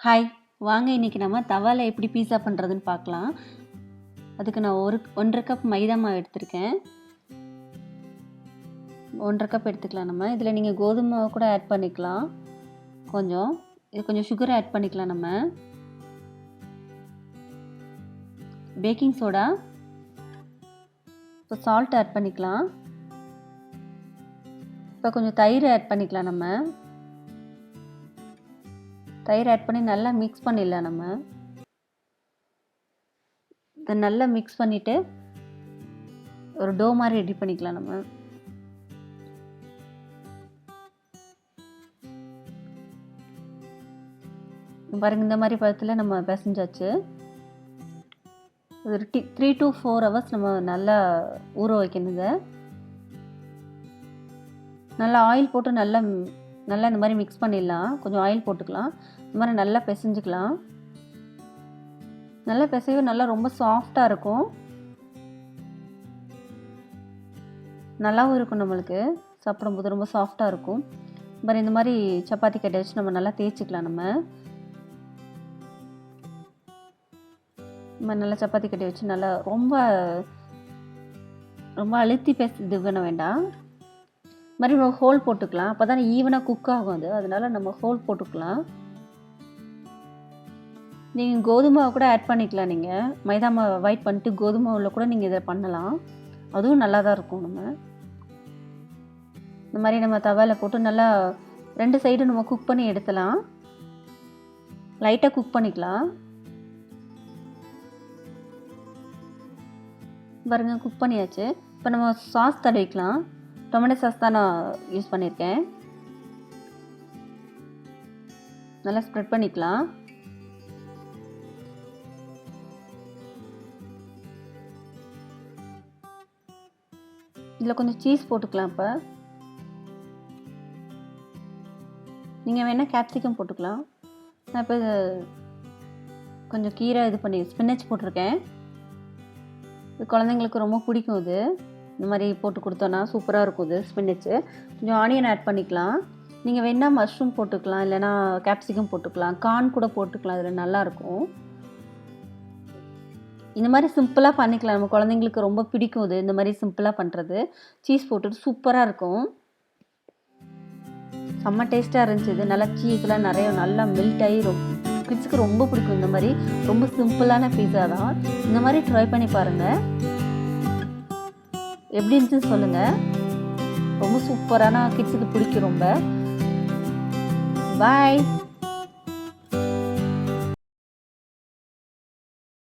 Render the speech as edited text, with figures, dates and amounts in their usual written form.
Hi, வாங்க இன்றைக்கி நம்ம தவாவில் எப்படி பீஸா பண்ணுறதுன்னு பார்க்கலாம். அதுக்கு நான் 1.5 கப் மைதா மாவு எடுத்திருக்கேன். 1.5 கப் எடுத்துக்கலாம். நம்ம இதில் நீங்கள் கோதுமை மாவு கூட ஆட் பண்ணிக்கலாம். கொஞ்சம் சுகர் ஆட் பண்ணிக்கலாம். நம்ம பேக்கிங் சோடா, இப்போ சால்ட் ஆட் பண்ணிக்கலாம். இப்போ கொஞ்சம் தயிர் ஆட் பண்ணிக்கலாம். நம்ம தயிர் ஆட் பண்ணி நல்லா மிக்ஸ் பண்ணிடலாம். நம்ம இதை நல்லா மிக்ஸ் பண்ணிவிட்டு ஒரு டோ மாதிரி ரெடி பண்ணிக்கலாம். நம்ம பாருங்கள், இந்த மாதிரி பழத்தில் நம்ம பிசைஞ்சாச்சு. ஒரு 3 to 4 hours நம்ம நல்லா ஊற வைக்கணும். இதை நல்லா ஆயில் போட்டு நல்லா இந்த மாதிரி மிக்ஸ் பண்ணிடலாம். கொஞ்சம் ஆயில் போட்டுக்கலாம். இந்த மாதிரி நல்லா பிசைஞ்சிக்கலாம். நல்லா பிசைவு நல்லா ரொம்ப சாஃப்டாக இருக்கும். நல்லாவும் இருக்கும். நம்மளுக்கு சாப்பிடும்போது ரொம்ப சாஃப்டாக இருக்கும். இந்த மாதிரி சப்பாத்தி கட்டை வச்சு நம்ம நல்லா தேய்ச்சிக்கலாம். நம்ம நல்லா சப்பாத்தி கட்டை வச்சு நல்லா ரொம்ப அழுத்தி இது பண்ண வேண்டாம். மாதிரி நம்ம ஹோல் போட்டுக்கலாம். அப்போ தான் ஈவனாக குக் ஆகும். அதனால நம்ம ஹோல் போட்டுக்கலாம். நீங்கள் கோதுமை கூட ஆட் பண்ணிக்கலாம். நீங்கள் மைதா மாவு அவாய்ட் பண்ணிட்டு கோதுமையில் கூட நீங்கள் இதை பண்ணலாம். அதுவும் நல்லா தான் இருக்கும். நம்ம இந்த மாதிரி நம்ம தவாவில் போட்டு நல்லா 2 சைடும் நம்ம குக் பண்ணி எடுத்துலாம். லைட்டாக குக் பண்ணிக்கலாம். பாருங்க, குக் பண்ணியாச்சு. இப்போ நம்ம சாஸ் தடவிக்கலாம். டொமேட்டோ சாஸ் தான் நான் யூஸ் பண்ணியிருக்கேன். நல்லா ஸ்ப்ரெட் பண்ணிக்கலாம். இதில் கொஞ்சம் சீஸ் போட்டுக்கலாம். இப்போ நீங்கள் வேணால் கேப்சிகம் போட்டுக்கலாம். நான் இப்போ கொஞ்சம் கீரை ஸ்பினச் போட்டிருக்கேன். இது குழந்தைங்களுக்கு ரொம்ப பிடிக்கும். இந்த மாதிரி போட்டு கொடுத்தோன்னா சூப்பராக இருக்கும். ஸ்பினச்சு கொஞ்சம் ஆனியன் ஆட் பண்ணிக்கலாம். நீங்கள் வேணால் மஷ்ரூம் போட்டுக்கலாம், இல்லைனா கேப்சிகம் போட்டுக்கலாம், கார்ன் கூட போட்டுக்கலாம். இதில் நல்லாயிருக்கும். இந்த மாதிரி சிம்பிளாக பண்ணிக்கலாம். நம்ம குழந்தைங்களுக்கு ரொம்ப பிடிக்கும். இந்த மாதிரி சிம்பிளாக பண்ணுறது. சீஸ் போட்டுட்டு சூப்பராக இருக்கும். செம்ம டேஸ்ட்டாக இருந்துச்சு. நல்லா சீஸ்லாம் நல்லா மெல்ட் ஆகி கிட்ஸுக்கு ரொம்ப பிடிக்கும். இந்த மாதிரி ரொம்ப சிம்பிளான பீஸா தான். இந்த மாதிரி ட்ரை பண்ணி பாருங்கள். எப்படி இருந்துச்சுன்னு சொல்லுங்கள். ரொம்ப சூப்பரான கிட்ஸுக்கு பிடிக்கும் ரொம்ப. பாய்.